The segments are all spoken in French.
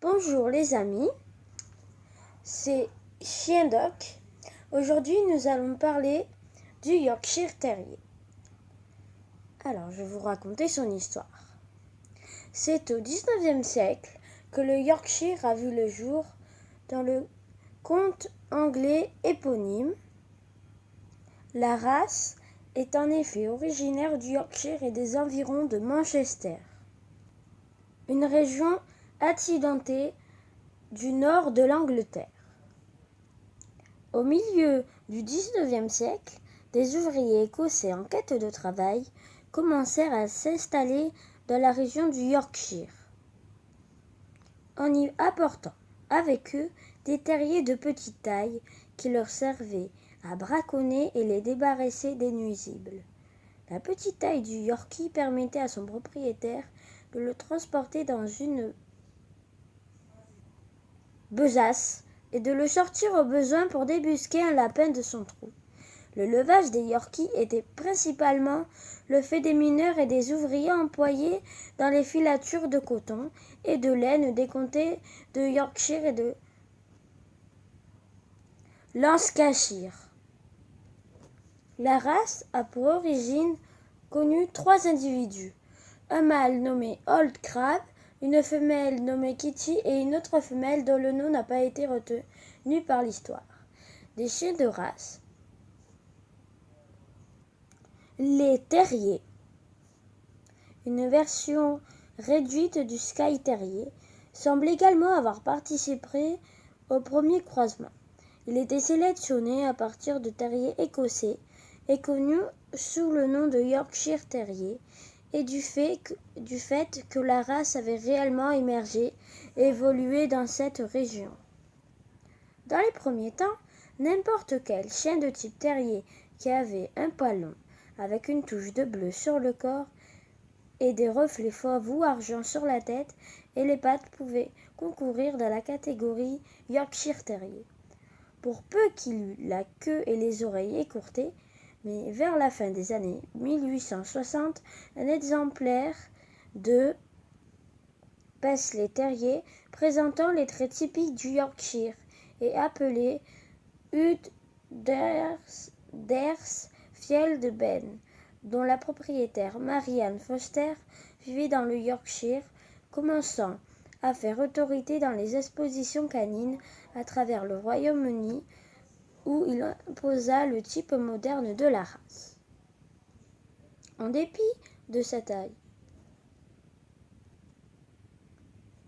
Bonjour les amis, c'est Chien Doc. Aujourd'hui nous allons parler du Yorkshire Terrier. Alors je vais vous raconter son histoire. C'est au 19e siècle que le Yorkshire a vu le jour dans le conte anglais éponyme. La race est en effet originaire du Yorkshire et des environs de Manchester, une région accidentée du nord de l'Angleterre. Au milieu du XIXe siècle, des ouvriers écossais en quête de travail commencèrent à s'installer dans la région du Yorkshire, en y apportant avec eux des terriers de petite taille qui leur servaient à braconner et les débarrasser des nuisibles. La petite taille du Yorkie permettait à son propriétaire de le transporter dans une besace et de le sortir au besoin pour débusquer un lapin de son trou. Le levage des Yorkies était principalement le fait des mineurs et des ouvriers employés dans les filatures de coton et de laine des comtés de Yorkshire et de Lancashire. La race a pour origine connu 3 individus, un mâle nommé Old Crab, une femelle nommée Kitty et une autre femelle dont le nom n'a pas été retenu par l'histoire. Des chiens de race. Les terriers, une version réduite du Skye Terrier, semble également avoir participé au premier croisement. Il était sélectionné à partir de terriers écossais et connu sous le nom de Yorkshire Terrier et du fait que la race avait réellement émergé et évolué dans cette région. Dans les premiers temps, n'importe quel chien de type terrier qui avait un poil long, avec une touche de bleu sur le corps et des reflets fauve ou argent sur la tête et les pattes pouvait concourir dans la catégorie Yorkshire Terrier. Pour peu qu'il eût la queue et les oreilles écourtées, mais vers la fin des années 1860, un exemplaire de Paisley Terrier présentant les traits typiques du Yorkshire et appelé Huddersfield-Ben, dont la propriétaire Marianne Foster vivait dans le Yorkshire, commençant à faire autorité dans les expositions canines à travers le Royaume-Uni, où il imposa le type moderne de la race. En dépit de sa taille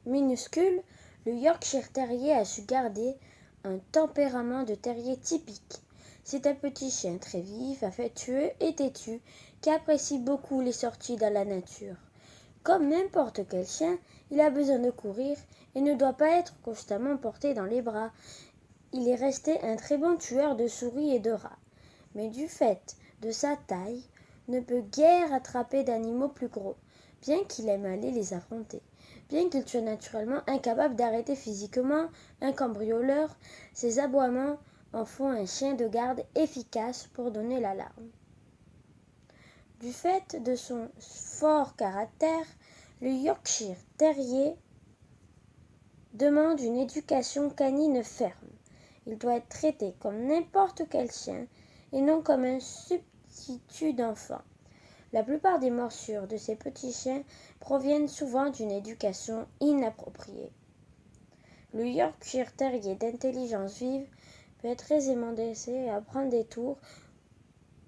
minuscule, le Yorkshire Terrier a su garder un tempérament de terrier typique. C'est un petit chien très vif, affectueux et têtu qui apprécie beaucoup les sorties dans la nature. Comme n'importe quel chien, il a besoin de courir et ne doit pas être constamment porté dans les bras. Il est resté un très bon tueur de souris et de rats, mais du fait de sa taille, ne peut guère attraper d'animaux plus gros, bien qu'il aime aller les affronter. Bien qu'il soit naturellement incapable d'arrêter physiquement un cambrioleur, ses aboiements en font un chien de garde efficace pour donner l'alarme. Du fait de son fort caractère, le Yorkshire Terrier demande une éducation canine ferme. Il doit être traité comme n'importe quel chien et non comme un substitut d'enfant. La plupart des morsures de ces petits chiens proviennent souvent d'une éducation inappropriée. Le Yorkshire Terrier d'intelligence vive peut être aisément laissé à prendre des tours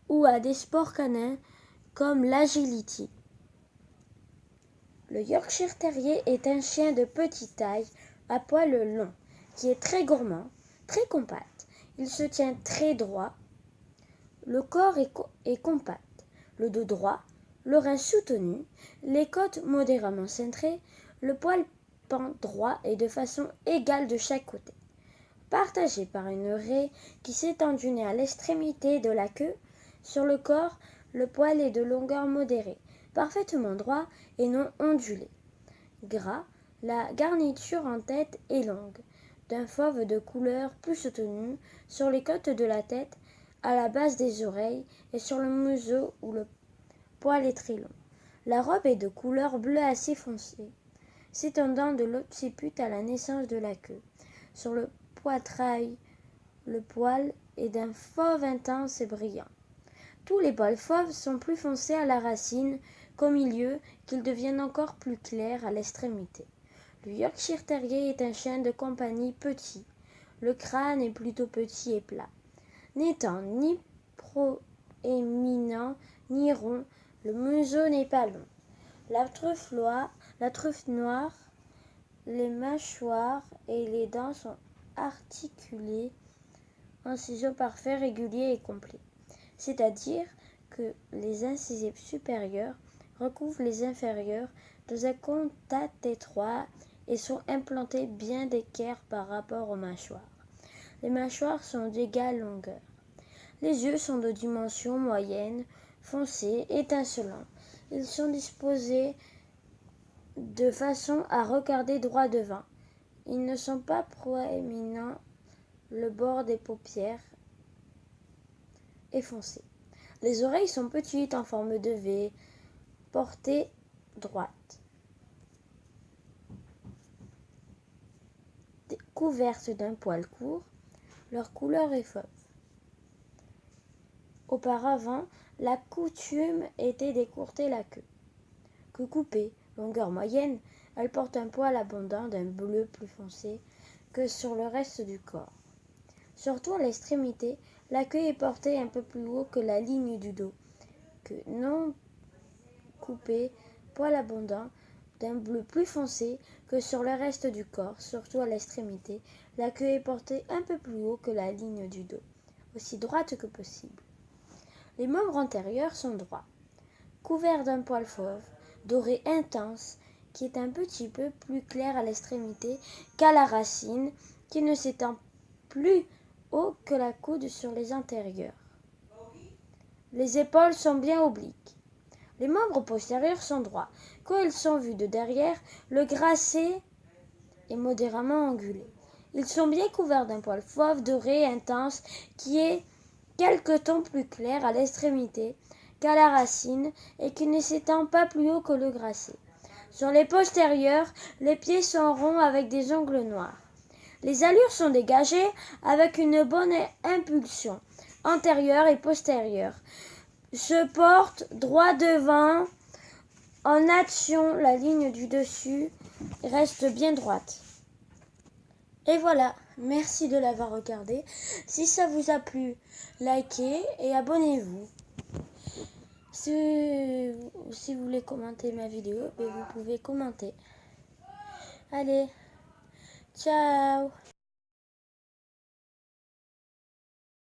ou à des sports canins comme l'agility. Le Yorkshire Terrier est un chien de petite taille à poil long qui est très gourmand, très compact. Il se tient très droit, le corps est compact, le dos droit, le rein soutenu, les côtes modérément cintrées, le poil pend droit et de façon égale de chaque côté. Partagé par une raie qui s'étend du nez à l'extrémité de la queue, sur le corps, le poil est de longueur modérée, parfaitement droit et non ondulé. Gras, la garniture en tête est longue, d'un fauve de couleur plus soutenu sur les côtes de la tête, à la base des oreilles et sur le museau où le poil est très long. La robe est de couleur bleu assez foncé. s'étendant de l'occiput à la naissance de la queue. Sur le poitrail, le poil est d'un fauve intense et brillant. Tous les poils fauves sont plus foncés à la racine qu'au milieu, qu'ils deviennent encore plus clairs à l'extrémité. Le Yorkshire Terrier est un chien de compagnie petit. Le crâne est plutôt petit et plat. N'étant ni proéminent ni rond, le museau n'est pas long. La truffe noire, les mâchoires et les dents sont articulées en ciseaux parfaits, réguliers et complets. C'est-à-dire que les incisives supérieures recouvrent les inférieures dans un contact étroit et sont implantées bien d'équerre par rapport aux mâchoires. Les mâchoires sont d'égale longueur. Les yeux sont de dimension moyenne, foncés, étincelants. Ils sont disposés de façon à regarder droit devant. Ils ne sont pas proéminents, le bord des paupières est foncé. Les oreilles sont petites en forme de V, portée droite, couvertes d'un poil court. Leur couleur est fauve. Auparavant, la coutume était d'écourter la queue. Queue coupée, longueur moyenne, elle porte un poil abondant d'un bleu plus foncé que sur le reste du corps. Surtout à l'extrémité, la queue est portée un peu plus haut que la ligne du dos. Queue non coupée, poil abondant, d'un bleu plus foncé que sur le reste du corps, surtout à l'extrémité. La queue est portée un peu plus haut que la ligne du dos, aussi droite que possible. Les membres antérieurs sont droits, couverts d'un poil fauve, doré intense, qui est un petit peu plus clair à l'extrémité qu'à la racine, qui ne s'étend plus haut que la coude sur les antérieurs. Les épaules sont bien obliques. Les membres postérieurs sont droits. Quand ils sont vus de derrière, le gracé est modérément angulé. Ils sont bien couverts d'un poil fauve, doré, intense, qui est quelque temps plus clair à l'extrémité qu'à la racine et qui ne s'étend pas plus haut que le gracé. Sur les postérieurs, les pieds sont ronds avec des ongles noirs. Les allures sont dégagées avec une bonne impulsion antérieure et postérieure. Se porte droit devant. En action, la ligne du dessus reste bien droite. Et voilà, merci de l'avoir regardé. Si ça vous a plu, likez et abonnez-vous. Si vous voulez commenter ma vidéo, vous pouvez commenter. Allez, ciao!